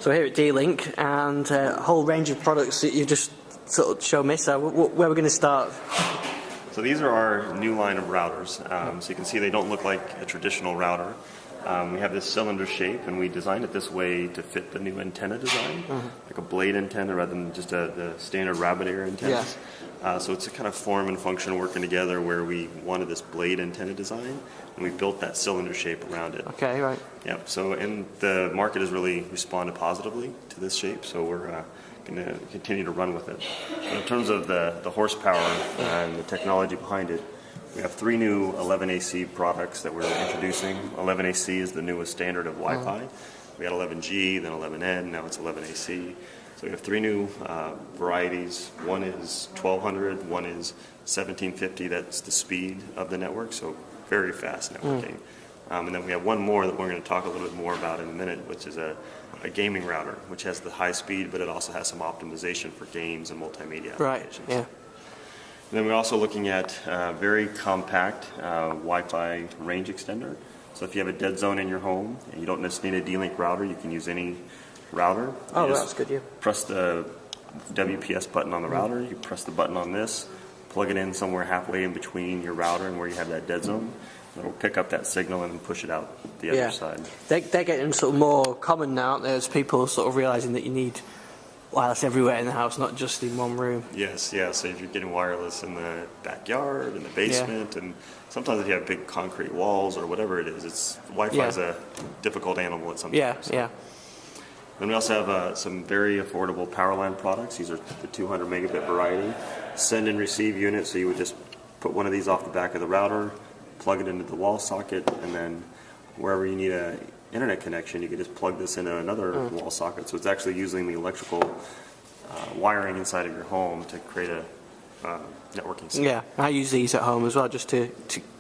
So we're here at D-Link, and a whole range of products that you just sort of show me. So where we're going to start? So these are our new line of routers. So you can see they don't look like a traditional router. We have this cylinder shape, and we designed it this way to fit the new antenna design, like a blade antenna rather than just the standard rabbit ear antennas. So it's a kind of form and function working together where we wanted this blade antenna design, and we built that cylinder shape around it. Okay, right. Yep. So, and the market has really responded positively to this shape, so we're going to continue to run with it. But in terms of the horsepower and the technology behind it, we have 3 new 11AC products that we're introducing. 11AC is the newest standard of Wi-Fi. We had 11G, then 11N, now it's 11AC. So we have 3 new varieties. One is 1200, one is 1750. That's the speed of the network, so very fast networking. And then we have one more that we're going to talk a little bit more about in a minute, which is a gaming router, which has the high speed, but it also has some optimization for games and multimedia applications. Yeah. And then we're also looking at very compact Wi-Fi range extender. So if you have a dead zone in your home and you don't just need a D-Link router, you can use any router. Oh, that's good, yeah. Press the WPS button on the router, you press the button on this, plug it in somewhere halfway in between your router and where you have that dead zone. And it'll pick up that signal and push it out the other side. They're getting sort of more common now. There's people sort of realizing that you need wireless everywhere in the house, not just in one room. Yes, yeah. So if you're getting wireless in the backyard, in the basement, and sometimes if you have big concrete walls or whatever it is, Wi-Fi is a difficult animal at some times. Yeah. Then we also have some very affordable power line products. These are the 200 megabit variety. Send and receive unit, so you would just put one of these off the back of the router, plug it into the wall socket, and then wherever you need a internet connection, you can just plug this into another wall socket. So it's actually using the electrical wiring inside of your home to create a networking system. Yeah, I use these at home as well, just to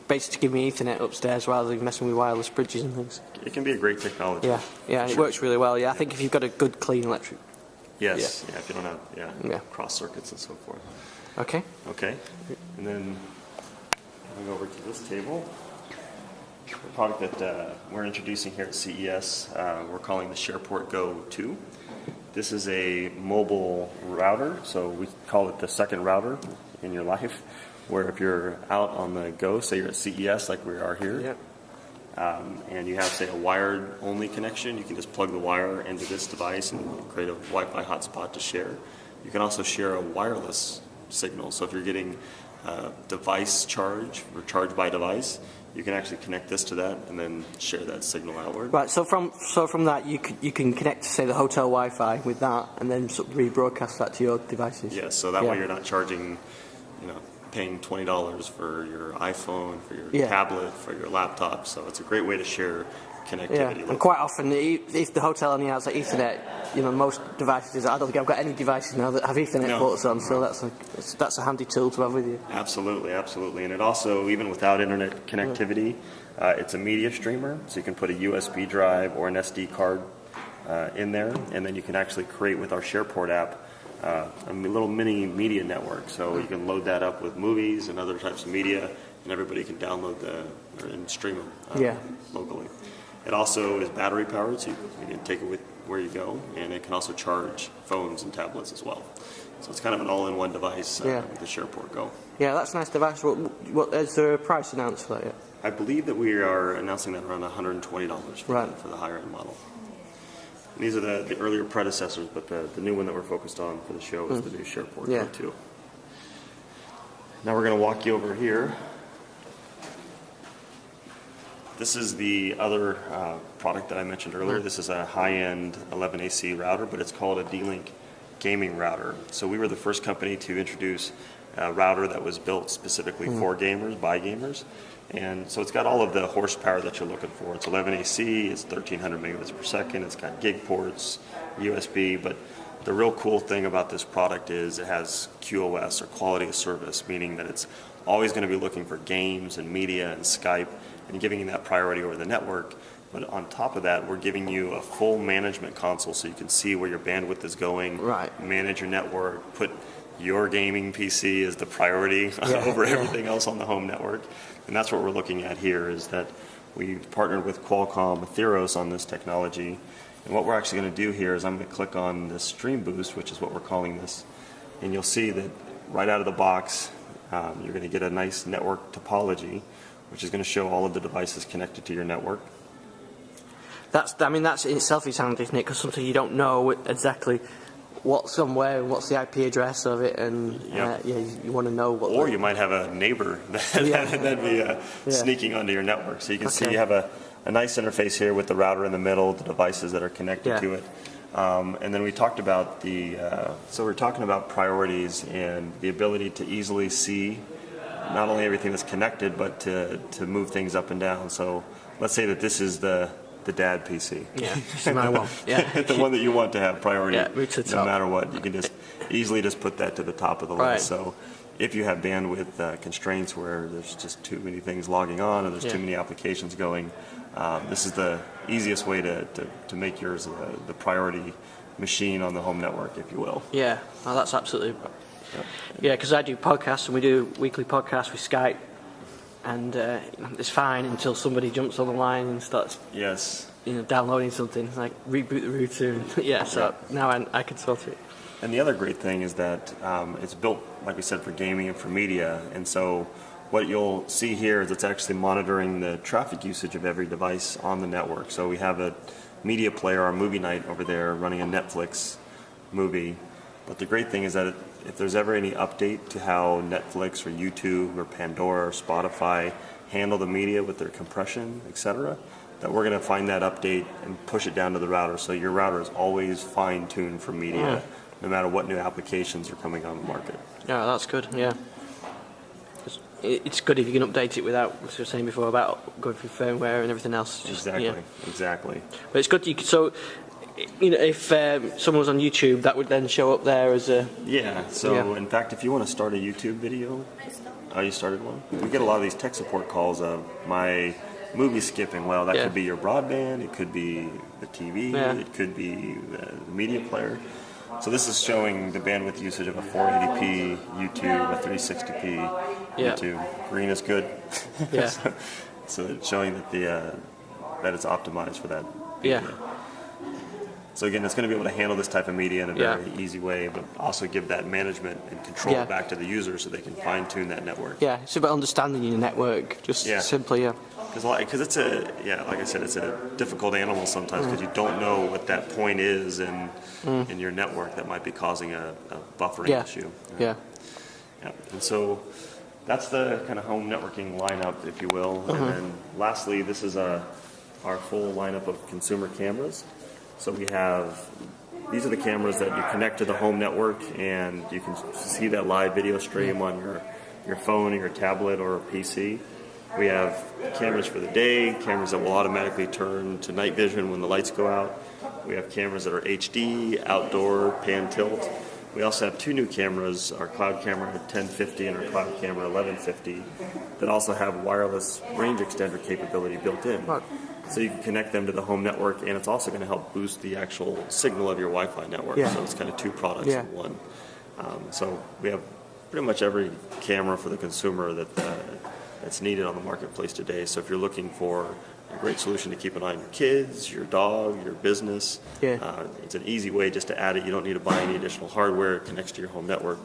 basically give me Ethernet upstairs rather than messing with wireless bridges and things. It can be a great technology. Yeah, it works really well. Yeah, I think if you've got a good, clean electric. Yes, if you don't have cross circuits and so forth. Okay. And then going over to this table. The product that we're introducing here at CES, we're calling the SharePort Go 2. This is a mobile router, so we call it the second router in your life, where if you're out on the go, say you're at CES like we are here, and you have, say, a wired-only connection, you can just plug the wire into this device and create a Wi-Fi hotspot to share. You can also share a wireless signal, so if you're getting device charge or charge by device, you can actually connect this to that and then share that signal outward. Right. So from that you can connect to, say, the hotel Wi-Fi with that, and then sort of rebroadcast that to your devices. Yes. So that way you're not charging, paying $20 for your iPhone, for your tablet, for your laptop. So it's a great way to share connectivity. Yeah. And quite often, if the hotel only has Ethernet, most devices. I don't think I've got any devices now that have Ethernet ports on. So that's a handy tool to have with you. Absolutely. And it also, even without internet connectivity, it's a media streamer. So you can put a USB drive or an SD card in there, and then you can actually create with our SharePort app a little mini media network. So you can load that up with movies and other types of media, and everybody can download and stream them locally. It also is battery powered, so you can take it with where you go, and it can also charge phones and tablets as well. So it's kind of an all-in-one device with the SharePort Go. Yeah, that's a nice device. What is there a price announced for that yet? I believe that we are announcing that around $120 for the higher-end model. And these are the earlier predecessors, but the new one that we're focused on for the show is the new SharePort Go 2. Now we're going to walk you over here. This is the other product that I mentioned earlier. This is a high-end 11AC router, but it's called a D-Link gaming router. So we were the first company to introduce a router that was built specifically for gamers, by gamers. And so it's got all of the horsepower that you're looking for. It's 11AC, it's 1300 megabits per second, it's got gig ports, USB, but the real cool thing about this product is it has QoS, or quality of service, meaning that it's always going to be looking for games and media and Skype and giving you that priority over the network. But on top of that, we're giving you a full management console so you can see where your bandwidth is going, manage your network, put your gaming PC as the priority over everything else on the home network. And that's what we're looking at here, is that we've partnered with Qualcomm Theros on this technology, And what we're actually going to do here is I'm going to click on the Stream Boost, which is what we're calling this, and you'll see that right out of the box, you're going to get a nice network topology, which is going to show all of the devices connected to your network. I mean, that's in itself is handy, isn't it? Because sometimes you don't know exactly what's somewhere and what's the IP address of it, and you want to know what. Or you might have a neighbor that'd be sneaking onto your network. So you can see you have a nice interface here with the router in the middle, the devices that are connected to it. And then we talked about so we're talking about priorities and the ability to easily see not only everything that's connected, but to move things up and down. So let's say that this is the dad PC. Yeah, it's my one. Yeah, the one that you want to have priority, no matter what. You can just easily just put that to the top of the list. So if you have bandwidth constraints where there's just too many things logging on, or there's too many applications going, this is the easiest way to make yours the priority machine on the home network, if you will. Yeah, well, that's absolutely. Yeah, because I do podcasts, and we do weekly podcasts with Skype. And it's fine until somebody jumps on the line and starts downloading something, like reboot the router. So now I can sort it. And the other great thing is that it's built, like we said, for gaming and for media. And so what you'll see here is it's actually monitoring the traffic usage of every device on the network. So we have a media player, our movie night over there, running a Netflix movie. But the great thing is that if there's ever any update to how Netflix or YouTube or Pandora or Spotify handle the media with their compression, etc., that we're going to find that update and push it down to the router. So your router is always fine-tuned for media, no matter what new applications are coming on the market. Yeah, that's good, yeah. It's good if you can update it without, as you were saying before, about going through firmware and everything else. Exactly. But it's good, if someone was on YouTube, that would then show up there as a... In fact, if you want to start a YouTube video... you started one? We get a lot of these tech support calls of my movie skipping. Well, that could be your broadband, it could be the TV, it could be the media player. So this is showing the bandwidth usage of a 480p YouTube, a 360p YouTube. Green is good. So it's showing that that it's optimized for that. So again, it's going to be able to handle this type of media in a very easy way, but also give that management and control back to the user so they can fine-tune that network. Yeah, it's about understanding your network, just simply, Because it's like I said, it's a difficult animal sometimes because you don't know what that point is in your network that might be causing a buffering issue. And so that's the kind of home networking lineup, if you will. And then lastly, this is our full lineup of consumer cameras. So these are the cameras that you connect to the home network, and you can see that live video stream on your phone or your tablet or a PC. We have cameras for the day, cameras that will automatically turn to night vision when the lights go out. We have cameras that are HD, outdoor, pan tilt. We also have two new cameras, our cloud camera 1050 and our cloud camera 1150, that also have wireless range extender capability built in. So you can connect them to the home network, and it's also going to help boost the actual signal of your Wi-Fi network. So it's kind of two products in one. So we have pretty much every camera for the consumer that's needed on the marketplace today. So if you're looking for a great solution to keep an eye on your kids, your dog, your business, it's an easy way just to add it. You don't need to buy any additional hardware. It connects to your home network.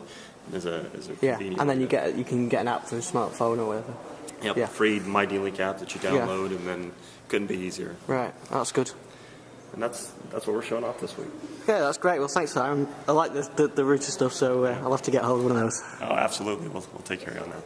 As a convenient and then you can get an app for a smartphone or whatever. Free My D-Link app that you download, and then couldn't be easier. Right, that's good. And that's what we're showing off this week. Yeah, that's great. Well, thanks for that. I like the router stuff, so I'll have to get hold of one of those. Oh, absolutely. We'll take care of you on that.